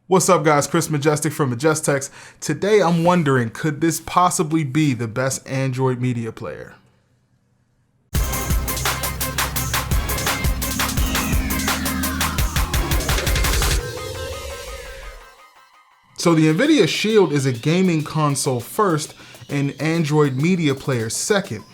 What's up guys, Chris Majestech from Majestechs. Today I'm wondering, could this possibly be the best Android media player? So the Nvidia Shield is a gaming console first and Android media player second.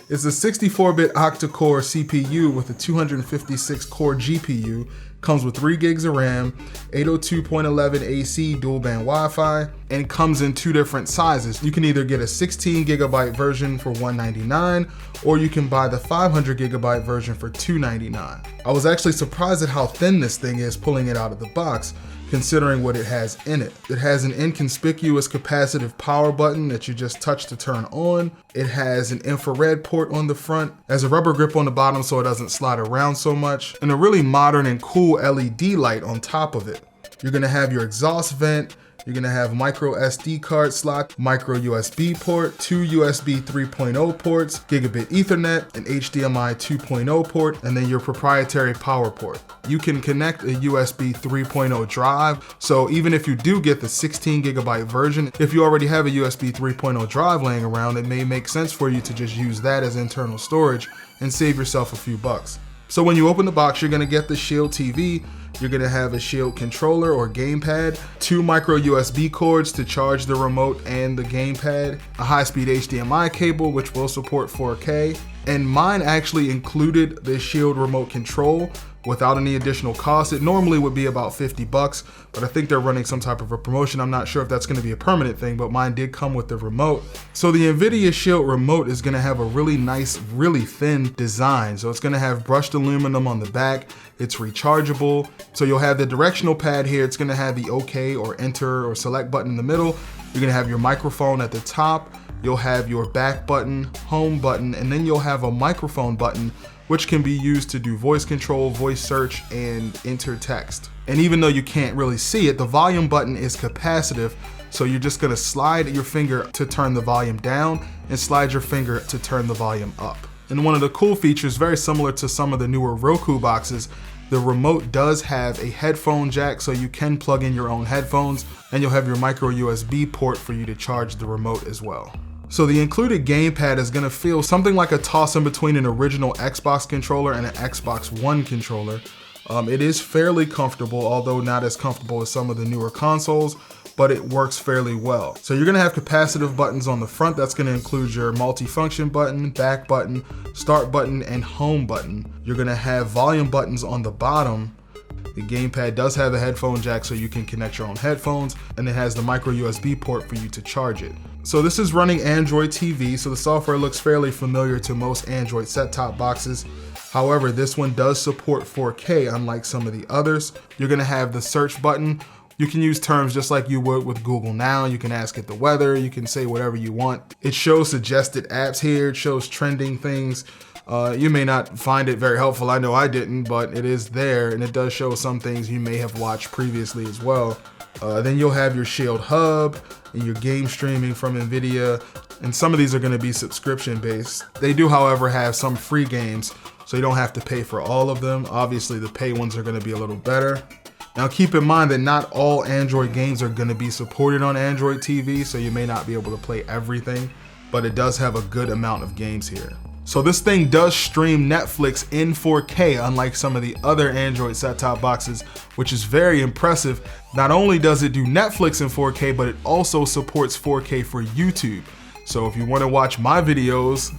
It's a 64-bit octa-core CPU with a 256-core GPU, comes with 3 gigs of RAM, 802.11 AC dual-band Wi-Fi, and comes in 2 different sizes. You can either get a 16GB version for $199, or you can buy the 500GB version for $299. I was actually surprised at how thin this thing is pulling it out of the box, considering what it has in it. It has an inconspicuous capacitive power button that you just touch to turn on. It has an infrared port on the front, has a rubber grip on the bottom so it doesn't slide around so much, and a really modern and cool LED light on top of it. You're gonna have your exhaust vent, you're gonna have micro SD card slot, micro USB port, 2 USB 3.0 ports, gigabit Ethernet, an HDMI 2.0 port, and then your proprietary power port. You can connect a USB 3.0 drive, so even if you do get the 16GB version, if you already have a USB 3.0 drive laying around, it may make sense for you to just use that as internal storage and save yourself a few bucks. So when you open the box, you're gonna get the Shield TV, you're gonna have a Shield controller or gamepad, 2 micro USB cords to charge the remote and the gamepad, a high-speed HDMI cable which will support 4K, and mine actually included the Shield remote control without any additional cost. It normally would be about 50 bucks, but I think they're running some type of a promotion. I'm not sure if that's gonna be a permanent thing, but mine did come with the remote. So the Nvidia Shield remote is gonna have a really nice, really thin design. So it's gonna have brushed aluminum on the back, it's rechargeable. So you'll have the directional pad here, it's gonna have the OK or enter or select button in the middle. You're gonna have your microphone at the top, you'll have your back button, home button, and then you'll have a microphone button which can be used to do voice control, voice search, and enter text. And even though you can't really see it, the volume button is capacitive, so you're just gonna slide your finger to turn the volume down and slide your finger to turn the volume up. And one of the cool features, very similar to some of the newer Roku boxes, the remote does have a headphone jack, so you can plug in your own headphones, and you'll have your micro USB port for you to charge the remote as well. So the included gamepad is gonna feel something like a toss in between an original Xbox controller and an Xbox One controller. It is fairly comfortable, although not as comfortable as some of the newer consoles, but it works fairly well. So you're gonna have capacitive buttons on the front. That's gonna include your multi-function button, back button, start button, and home button. You're gonna have volume buttons on the bottom. The gamepad does have a headphone jack so you can connect your own headphones, and it has the micro USB port for you to charge it. So this is running Android TV, so the software looks fairly familiar to most Android set-top boxes. However, this one does support 4K, unlike some of the others. You're gonna have the search button. You can use terms just like you would with Google Now. You can ask it the weather, you can say whatever you want. It shows suggested apps here, it shows trending things. You may not find it very helpful, I know I didn't, but it is there, and it does show some things you may have watched previously as well. Then you'll have your Shield Hub and your game streaming from Nvidia, and some of these are gonna be subscription based. They do, however, have some free games, so you don't have to pay for all of them. Obviously, the pay ones are gonna be a little better. Now keep in mind that not all Android games are gonna be supported on Android TV, so you may not be able to play everything, but it does have a good amount of games here. So this thing does stream Netflix in 4K, unlike some of the other Android set-top boxes, which is very impressive. Not only does it do Netflix in 4K, but it also supports 4K for YouTube. So if you want to watch my videos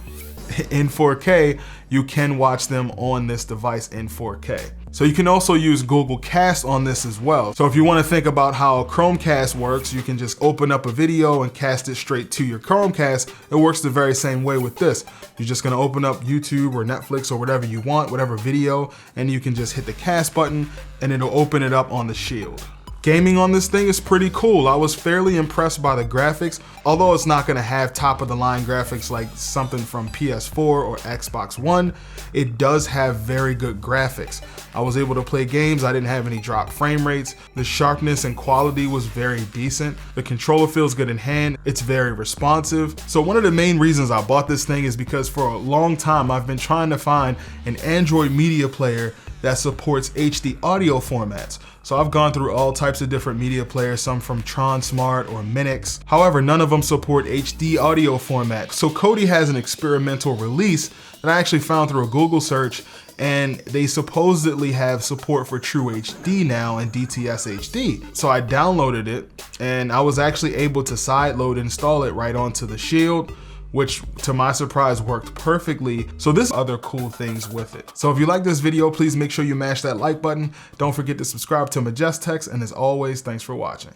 in 4K, you can watch them on this device in 4K. So you can also use Google Cast on this as well. So if you want to think about how Chromecast works, you can just open up a video and cast it straight to your Chromecast. It works the very same way with this. You're just going to open up YouTube or Netflix or whatever you want, whatever video, and you can just hit the cast button and it'll open it up on the Shield. Gaming on this thing is pretty cool. I was fairly impressed by the graphics, although it's not gonna have top of the line graphics like something from PS4 or Xbox One. It does have very good graphics. I was able to play games, I didn't have any drop frame rates. The sharpness and quality was very decent. The controller feels good in hand. It's very responsive. So one of the main reasons I bought this thing is because for a long time I've been trying to find an Android media player that supports HD audio formats. So I've gone through all types of different media players, some from Smart or Minix. However, none of them support HD audio formats. So Kodi has an experimental release that I actually found through a Google search, and they supposedly have support for TrueHD now and DTS-HD. So I downloaded it, and I was actually able to sideload install it right onto the Shield, which to my surprise worked perfectly. So there's other cool things with it. So if you like this video, please make sure you mash that like button. Don't forget to subscribe to Majestechs, and as always, thanks for watching.